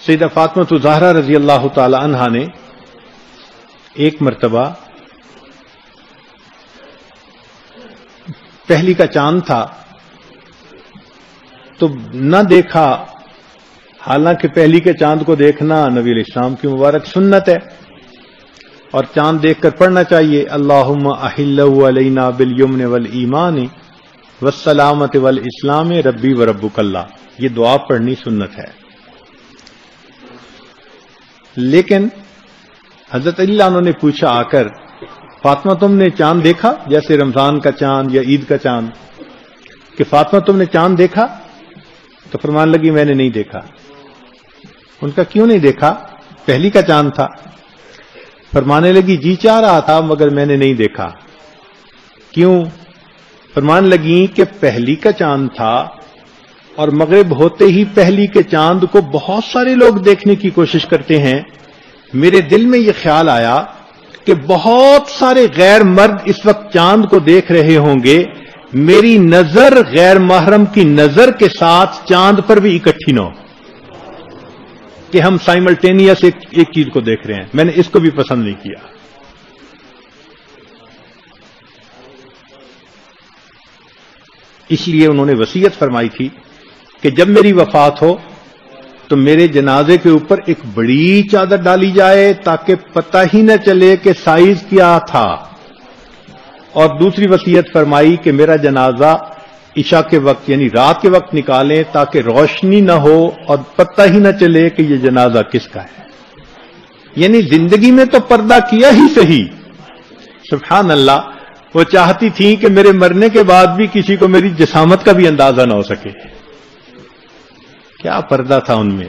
سیدہ فاطمہ زہرا رضی اللہ تعالی عنہا نے ایک مرتبہ پہلی کا چاند تھا تو نہ دیکھا، حالانکہ پہلی کے چاند کو دیکھنا نبی علیہ السلام کی مبارک سنت ہے اور چاند دیکھ کر پڑھنا چاہیے اللہم احلہ علینا بالیمن والایمان والسلامۃ والاسلام ربی وربک اللہ، یہ دعا پڑھنی سنت ہے۔ لیکن حضرت علی عنہ نے پوچھا آ کر، فاطمہ تم نے چاند دیکھا؟ جیسے رمضان کا چاند یا عید کا چاند، کہ فاطمہ تم نے چاند دیکھا؟ تو فرمان لگی میں نے نہیں دیکھا۔ ان کا کیوں نہیں دیکھا؟ پہلی کا چاند تھا۔ فرمانے لگی جی چاہ رہا تھا مگر میں نے نہیں دیکھا۔ کیوں؟ فرمان لگی کہ پہلی کا چاند تھا اور مغرب ہوتے ہی پہلی کے چاند کو بہت سارے لوگ دیکھنے کی کوشش کرتے ہیں۔ میرے دل میں یہ خیال آیا کہ بہت سارے غیر مرد اس وقت چاند کو دیکھ رہے ہوں گے، میری نظر غیر محرم کی نظر کے ساتھ چاند پر بھی اکٹھی نہ ہو کہ ہم سائملٹینیس ایک چیز کو دیکھ رہے ہیں۔ میں نے اس کو بھی پسند نہیں کیا۔ اس لیے انہوں نے وصیت فرمائی تھی کہ جب میری وفات ہو تو میرے جنازے کے اوپر ایک بڑی چادر ڈالی جائے تاکہ پتہ ہی نہ چلے کہ سائز کیا تھا، اور دوسری وصیت فرمائی کہ میرا جنازہ عشاء کے وقت یعنی رات کے وقت نکالیں تاکہ روشنی نہ ہو اور پتہ ہی نہ چلے کہ یہ جنازہ کس کا ہے۔ یعنی زندگی میں تو پردہ کیا ہی صحیح، سبحان اللہ، وہ چاہتی تھیں کہ میرے مرنے کے بعد بھی کسی کو میری جسامت کا بھی اندازہ نہ ہو سکے۔ کیا پردہ تھا ان میں،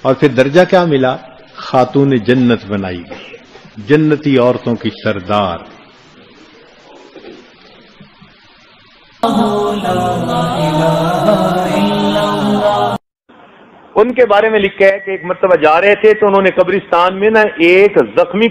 اور پھر درجہ کیا ملا؟ خاتون جنت بنائی گئی، جنتی عورتوں کی سردار۔ ان کے بارے میں لکھا ہے کہ ایک مرتبہ جا رہے تھے تو انہوں نے قبرستان میں ایک زخمی